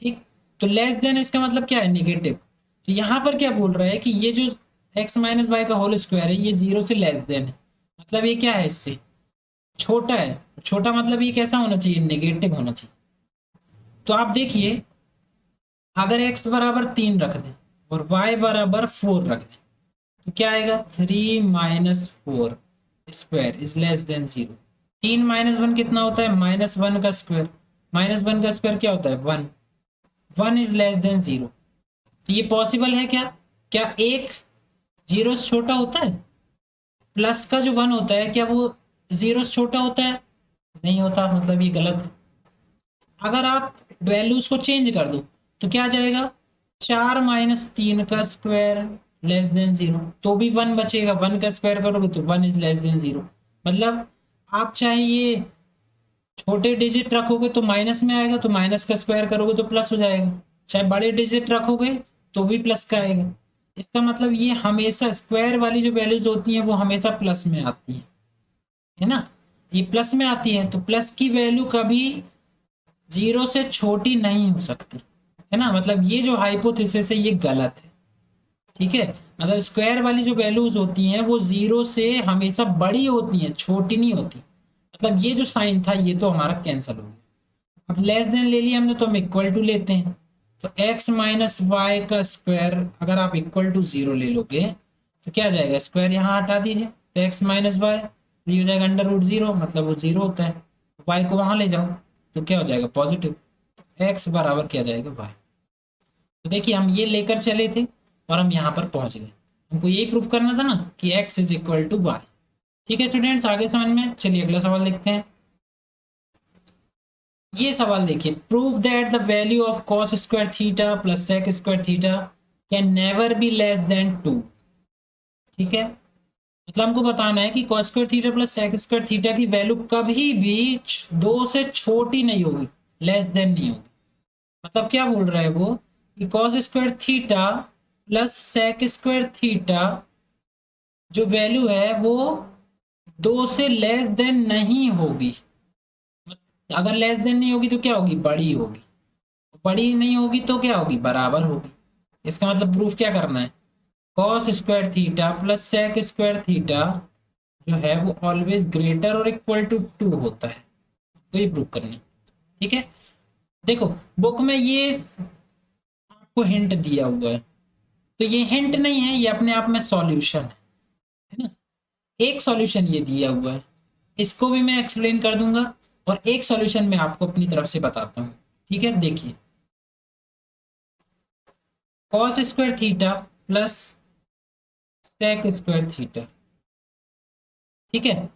ठीक, तो लेस देन इसका मतलब क्या है, नेगेटिव। तो यहाँ पर क्या बोल रहा है कि ये जो एक्स माइनस वाई का होल स्क्वायर है ये 0 से लेस देन है, मतलब ये क्या है, इससे छोटा है। छोटा मतलब ये कैसा होना चाहिए, नेगेटिव होना चाहिए। तो आप देखिए अगर x बराबर 3 रख दें और y बराबर 4 रख दें तो क्या आएगा, 3 minus 4 square is less than 0। 3 minus 1 कितना होता है, माइनस 1 का स्क्वायर, माइनस 1 का स्क्वायर क्या होता है, 1। 1 इज लेस देन 0। तो ये पॉसिबल है क्या, क्या एक 0 से छोटा होता है, प्लस का जो 1 होता है क्या वो 0 से छोटा होता है, नहीं होता, मतलब ये गलत है। अगर आप वैल्यूज को चेंज कर दो तो क्या आ जाएगा, 4 माइनस 3 का स्क्वायर लेस देन 0, तो भी 1 बचेगा। 1 का स्क्वायर करोगे तो 1 इज लेस देन 0। मतलब आप चाहे ये छोटे डिजिट रखोगे तो माइनस में आएगा, तो माइनस का स्क्वायर करोगे तो प्लस हो जाएगा। चाहे बड़े डिजिट रखोगे तो भी प्लस का आएगा। इसका मतलब ये हमेशा स्क्वायर वाली जो वैल्यूज होती हैं वो हमेशा प्लस में आती है ना। ये प्लस में आती है तो प्लस की वैल्यू कभी 0 से छोटी नहीं हो सकती, है ना। मतलब ये जो हाइपोथेसिस है ये गलत है, ठीक है। मतलब स्क्वायर वाली जो वैल्यूज होती हैं वो 0 से हमेशा बड़ी होती हैं, छोटी नहीं होती। मतलब ये जो साइन था ये तो हमारा कैंसिल हो गया। अब लेस देन ले लिया हमने तो हम इक्वल टू लेते हैं। तो x माइनस वाई का स्क्वायर अगर आप इक्वल टू 0 ले लोगे तो क्या आ जाएगा, स्क्वायर यहाँ हटा दीजिए तो x माइनस वाई ये हो जाएगा अंडर रूट 0, मतलब वो 0 होता है। y को वहां ले जाओ तो क्या हो जाएगा, पॉजिटिव। x बराबर क्या जाएगा, y। तो देखिए हम ये लेकर चले थे और हम यहाँ पर पहुंच गए। हमको यही प्रूव करना था ना कि x is equal to Y. ठीक है स्टूडेंट्स, आगे समझ में। चलिए अगला सवाल देखते हैं। ये सवाल देखिए, prove that the value of cos square theta plus sec square theta can never be less than 2। ठीक है, मतलब हमको बताना है कि cos square theta plus sec square theta की वैल्यू कभी भी 2 से छोटी नहीं होगी, लेस देन नहीं होगी। मतलब क्या बोल रहा है वो कि cos square theta plus sec square theta जो वैल्यू है वो 2 से लेस देन नहीं होगी। अगर लेस देन नहीं होगी तो क्या होगी, बड़ी होगी। बड़ी नहीं होगी तो क्या होगी, बराबर होगी। इसका मतलब प्रूफ क्या करना है, cos square theta plus sec square theta जो है वो ऑलवेज ग्रेटर और इक्वल टू 2 होता है। तो ये प्रूफ करना है, ठीक है। देखो बुक में ये आपको हिंट दिया हुआ है, तो ये हिंट नहीं है, ये अपने आप में सॉल्यूशन है ना। एक सॉल्यूशन ये दिया हुआ है, इसको भी मैं एक्सप्लेन कर दूंगा और एक सॉल्यूशन मैं आपको अपनी तरफ से बताता हूँ। ठीक है, देखिए cos square theta plus sec square theta, ठीक है,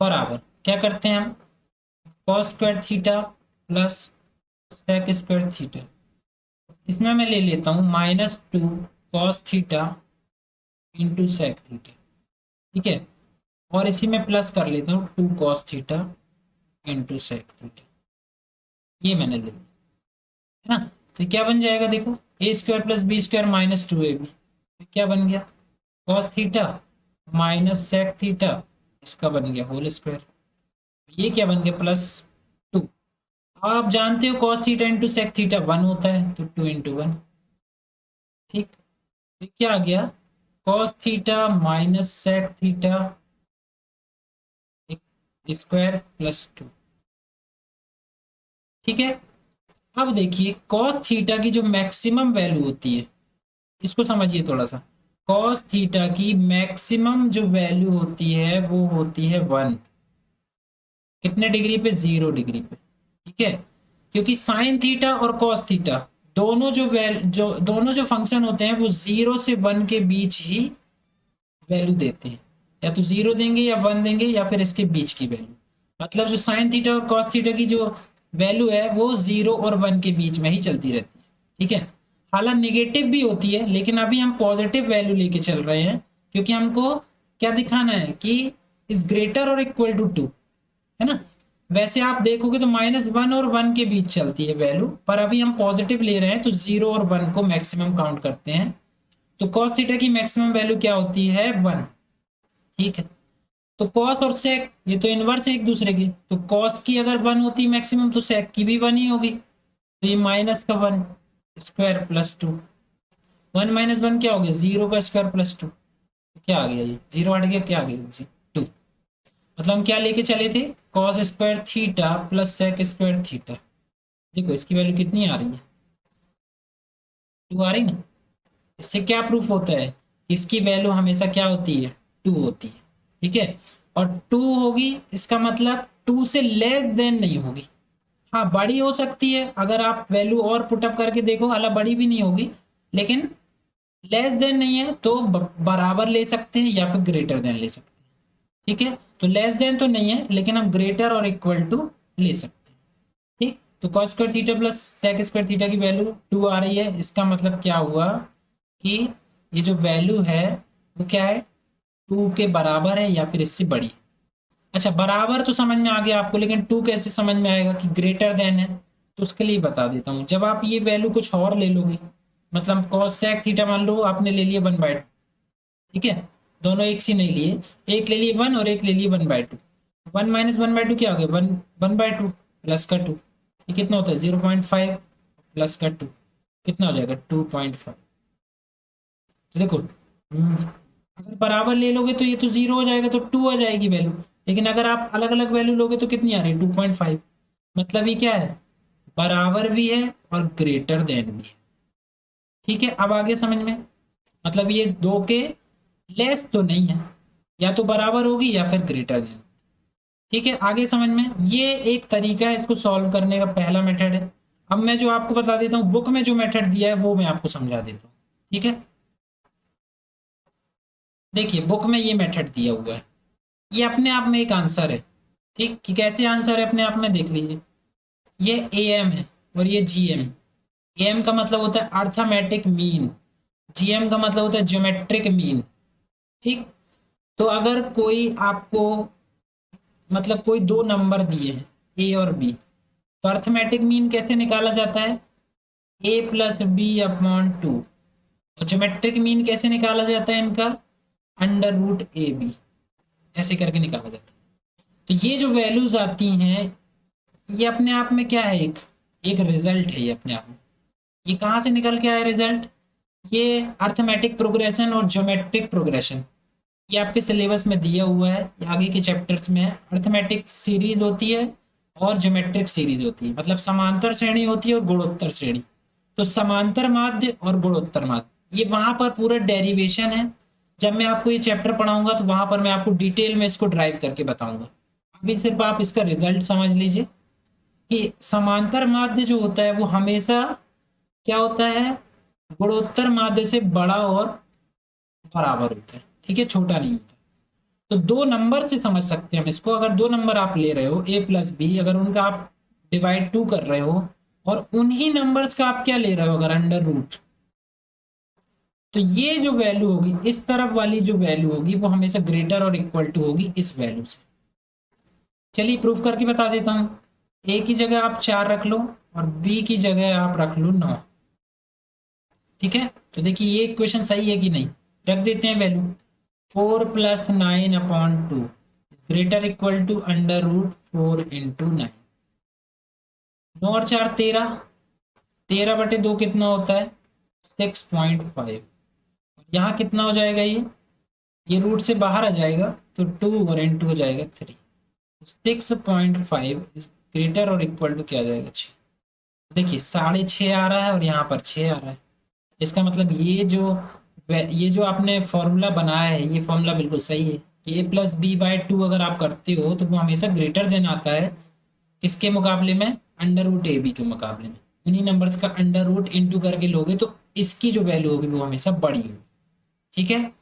बराबर क्या करते हैं हम, cos square theta plus sec square theta, इसमें मैं ले लेता हूँ -2 cos theta into sec theta, ठीक है। और इसी में प्लस कर लेता हूँ 2 cos theta into sec theta, ये मैंने ले लिया, है ना। तो क्या बन जाएगा, देखो A square plus B square -2ab, तो क्या बन गया, cos theta minus sec theta, इसका बन गया होल स्क्वायर। ये क्या बन गया, +2। आप जानते हो cos theta into sec theta 1 होता है, तो 2 इंटू 1, ठीक। तो क्या आ गया, cos theta minus sec theta square +2, ठीक है। अब देखिए कॉस थीटा की जो मैक्सिमम वैल्यू होती है, इसको समझिए थोड़ा सा। कॉस थीटा की मैक्सिमम जो वैल्यू होती है वो होती है 1, कितने डिग्री पे, 0 डिग्री पे, ठीक है। क्योंकि साइन थीटा और कॉस थीटा दोनों जो फंक्शन होते हैं वो 0 से 1 के बीच ही वैल्यू देते हैं, या तो 0 देंगे या 1 देंगे या फिर इसके बीच की वैल्यू। मतलब जो साइन थीटा और कॉस थीटा की जो वैल्यू है वो 0 और 1 के बीच में ही चलती रहती है, ठीक है। हालांकि निगेटिव भी होती है लेकिन अभी हम पॉजिटिव वैल्यू लेके चल रहे हैं, क्योंकि हमको क्या दिखाना है कि इज ग्रेटर और इक्वल टू 2, है ना। वैसे आप देखोगे तो -1 और 1 के बीच चलती है वैल्यू, पर अभी हम पॉजिटिव ले रहे हैं तो 0 और 1 को मैक्सिमम काउंट करते हैं। तो cos थीटा की मैक्सिमम वैल्यू क्या होती है, 1, ठीक है। तो cos और sec ये तो इनवर्स है एक दूसरे के, तो cos की अगर 1 होती मैक्सिमम तो sec की भी 1 ही होगी, तो ये माइनस का 1 स्क्वायर +2, 1 माइनस 1 क्या हो गया, 0 का स्क्वायर +2, क्या आ गया, ये 0 हट गया, क्या आ गया जी 2। मतलब हम क्या लेके चले थे, cos square theta plus sec square theta. देखो इसकी वैल्यू कितनी आ रही है, 2 आ रही ना। इससे क्या प्रूफ होता है, इसकी वैल्यू हमेशा क्या होती है, 2 होती है, ठीक है। और 2 होगी इसका मतलब 2 से लेस देन नहीं होगी। हाँ बड़ी हो सकती है, अगर आप वैल्यू और पुटअप करके देखो हालांकि बड़ी भी नहीं होगी, लेकिन लेस देन नहीं है तो बराबर ले सकते हैं या फिर ग्रेटर देन ले सकते हैं, ठीक है। तो लेस देन तो नहीं है लेकिन हम ग्रेटर और इक्वल टू ले सकते हैं, ठीक। तो cos square theta plus sec square theta की वैल्यू 2 आ रही है। इसका मतलब क्या हुआ कि ये जो वैल्यू है वो क्या है, 2 के बराबर है या फिर इससे बड़ी है। अच्छा, बराबर तो समझ में आ गया आपको, लेकिन 2 कैसे समझ में आएगा कि ग्रेटर देन है, तो उसके लिए बता देता हूँ। जब आप ये वैल्यू कुछ और ले लोगे, मतलब कॉस सेक थीटा मान लो आपने ले लिया 1/2, ठीक है, दोनों एक सी नहीं लिए, एक ले लिए 1 और एक ले लिए 1/2। 1 माइनस 1/2 क्या हो गया, 1/2 प्लस का 2, ये कितना होता है 0.5 प्लस का 2 कितना हो जाएगा 2.5। तो देखो अगर बराबर ले लोगे तो ये तो 0 हो जाएगा, तो 2 आ जाएगी वैल्यू। लेकिन अगर आप अलग अलग वैल्यू लोगे तो कितनी आ रही है 2.5। मतलब ये क्या है, बराबर भी है और ग्रेटर देन भी है। ठीक है, अब आगे समझ में, मतलब ये दो के लेस तो नहीं है, या तो बराबर होगी या फिर ग्रेटर देन। ठीक है, आगे समझ में, ये एक तरीका है इसको सॉल्व करने का, पहला मेथड है। अब मैं जो आपको बता देता हूँ, बुक में जो मेथड दिया है वो मैं आपको समझा देता हूँ। ठीक है, देखिए बुक में ये मेथड दिया हुआ है, ये अपने आप में एक आंसर है। ठीक, कि कैसे आंसर है अपने आप में देख लीजिए। ये ए एम है और ये जी एम। ए एम का मतलब होता है अर्थमेटिक मीन, जी एम का मतलब होता है ज्योमेट्रिक मीन। ठीक, तो अगर कोई आपको, मतलब कोई दो नंबर दिए हैं ए और बी, तो अर्थमेटिक मीन कैसे निकाला जाता है, ए प्लस बी अपॉन 2। और ज्योमेट्रिक मीन कैसे निकाला जाता है इनका, अंडर रूट ए बी, ऐसे करके निकाला जाता है। तो ये जो वैल्यूज आती हैं, ये अपने आप में क्या है, एक एक रिजल्ट है ये अपने आप में। ये कहाँ से निकल के आया रिजल्ट, ये अर्थमेटिक प्रोग्रेशन और ज्योमेट्रिक प्रोग्रेशन, ये आपके सिलेबस में दिया हुआ है, ये आगे के चैप्टर्स में है। अर्थमेटिक सीरीज होती है और ज्योमेट्रिक सीरीज होती है, मतलब समांतर श्रेणी होती है और गुणोत्तर श्रेणी। तो समांतर माध्य और गुणोत्तर माध्य, ये वहां पर पूरा डेरिवेशन है। जब मैं आपको ये चैप्टर पढ़ाऊंगा तो वहां पर मैं आपको डिटेल में इसको ड्राइव करके बताऊंगा। अभी सिर्फ आप इसका रिजल्ट समझ लीजिए कि समांतर माध्य जो होता है वो हमेशा क्या होता है, गुणोत्तर माध्य से बड़ा और बराबर होता है। ठीक है, छोटा नहीं होता। तो दो नंबर से समझ सकते हैं हम इसको। अगर दो नंबर आप ले रहे हो ए प्लस बी, अगर उनका आप डिवाइड 2 कर रहे हो और उन्हीं नंबर्स का आप क्या ले रहे हो अगर अंडर रूट, तो ये जो वैल्यू होगी, इस तरफ वाली जो वैल्यू होगी वो हमेशा ग्रेटर और इक्वल टू होगी इस वैल्यू से। चलिए प्रूफ करके बता देता हूं। ए की जगह आप 4 रख लो और बी की जगह आप रख लो 9। ठीक है, तो देखिए ये इक्वेशन सही है कि नहीं, रख देते हैं value. 4 plus 9 upon 2 greater equal to under root 4 into 9। 9 और 4 13, 13/2 कितना होता है 6.5। यहाँ कितना हो जाएगा, ये रूट से बाहर आ जाएगा तो 2 और इंटू हो जाएगा 3। 6.5 ग्रेटर और इक्वल टू क्या आ जाएगा 6। देखिए 6.5 आ रहा है और यहाँ पर 6 आ रहा है। इसका मतलब ये जो आपने फॉर्मूला बनाया है, ये फॉर्मूला बिल्कुल सही है कि ए प्लस बी बाई 2 अगर आप करते हो तो वो हमेशा ग्रेटर देन आता है किसके मुकाबले में, अंडर रूट ए बी के मुकाबले में। उन्हीं नंबर्स का अंडर रूट इंटू करके लोगे तो इसकी जो वैल्यू होगी वो हमेशा बड़ी होगी। ठीक है,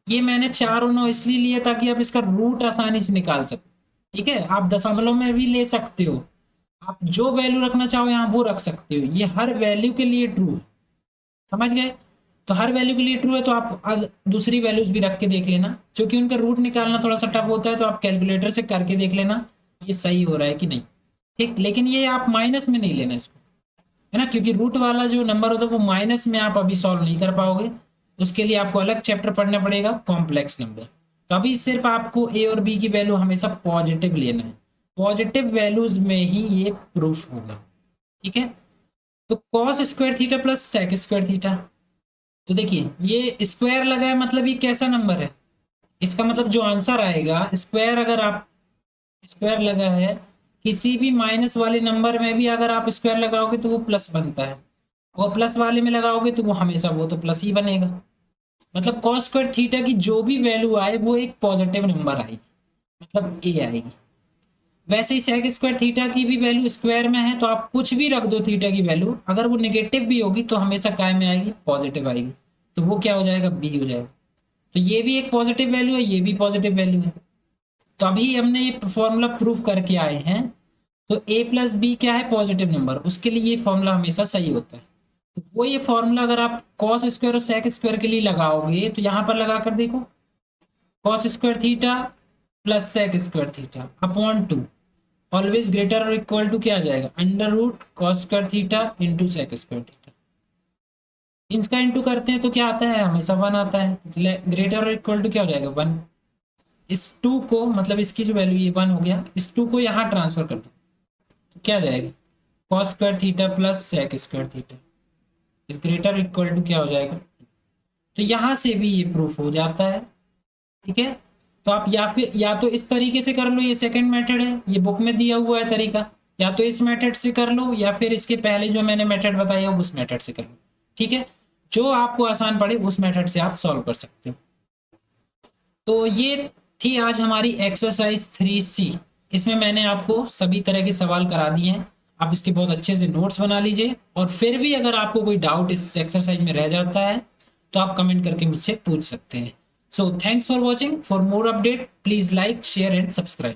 ये मैंने 4 और 9 इसलिए लिया ताकि आप इसका रूट आसानी से निकाल सको। ठीक है, आप दशमलव में भी ले सकते हो, आप जो वैल्यू रखना चाहो यहाँ वो रख सकते हो, ये हर वैल्यू के लिए ट्रू है। समझ गए, तो हर वैल्यू के लिए ट्रू है तो आप दूसरी वैल्यूज भी रख के देख लेना। क्योंकि उनका रूट निकालना थोड़ा सा टफ होता है तो आप कैलकुलेटर से करके देख लेना ये सही हो रहा है कि नहीं। ठीक, लेकिन ये आप माइनस में नहीं लेना इसको, है ना, क्योंकि रूट वाला जो नंबर होता है वो माइनस में आप अभी सॉल्व नहीं कर पाओगे। उसके लिए आपको अलग चैप्टर पढ़ना पड़ेगा, कॉम्प्लेक्स नंबर। तो अभी सिर्फ आपको ए और बी की वैल्यू हमेशा पॉजिटिव लेना है, पॉजिटिव वैल्यूज में ही ये प्रूफ होगा। ठीक है, तो cos square theta plus sec square theta, तो देखिए ये स्क्वायर लगा है मतलब ये कैसा नंबर है, इसका मतलब जो आंसर आएगा स्क्वायर, अगर आप स्क्वायर लगा है किसी भी माइनस वाले नंबर में भी अगर आप स्क्वायर लगाओगे तो वो प्लस बनता है, और प्लस वाले में लगाओगे तो वो हमेशा वो तो प्लस ही बनेगा। मतलब कॉस स्क्वायर थीटा की जो भी वैल्यू आए वो एक पॉजिटिव नंबर आएगी, मतलब ए आएगी। वैसे ही सेक स्क्वायर थीटा की भी वैल्यू स्क्वायर में है तो आप कुछ भी रख दो थीटा की वैल्यू, अगर वो नेगेटिव भी होगी तो हमेशा काय में आएगी, पॉजिटिव आएगी। तो वो क्या हो जाएगा, बी हो जाएगा। तो ये भी एक पॉजिटिव वैल्यू है, ये भी पॉजिटिव वैल्यू है। तो अभी हमने ये फॉर्मूला प्रूफ करके आए हैं तो a प्लस बी क्या है, पॉजिटिव नंबर, उसके लिए ये फॉर्मूला हमेशा सही होता है। तो वो ये फॉर्मूला अगर आप कॉस स्क्वायर और सेक स्क्वायर के लिए लगाओगे तो यहाँ पर लगा कर देखो, cos square theta plus sec square theta upon 2 always greater और इक्वल टू क्या आ जाएगा, under root cos square theta into sec square theta. इनका इंटू करते हैं तो क्या आता है, हमेशा 1 आता है। ग्रेटर और इक्वल टू क्या हो जाएगा, 1। इस 2 को, मतलब इसकी जो वैल्यू ये 1 हो गया, इस 2 को यहाँ ट्रांसफर कर दो तो क्या आ जाएगा, cos square theta plus sec square theta is greater equal to क्या हो जाएगा। तो यहाँ से भी ये प्रूफ हो जाता है। ठीक है, तो आप या फिर या तो इस तरीके से कर लो, ये सेकंड मेथड है, ये बुक में दिया हुआ है तरीका, या तो इस मेथड से कर लो या फिर इसके पहले जो मैंने मेथड बताया उस मेथड से कर लो। ठीक है, जो आपको आसान पड़े उस मेथड से आप सॉल्व कर सकते हो। तो ये थी आज हमारी एक्सरसाइज 3C। इसमें मैंने आपको सभी तरह के सवाल करा दिए हैं, आप इसके बहुत अच्छे से नोट्स बना लीजिए, और फिर भी अगर आपको कोई डाउट इस एक्सरसाइज में रह जाता है तो आप कमेंट करके मुझसे पूछ सकते हैं। So thanks for watching, for more update please like share and subscribe.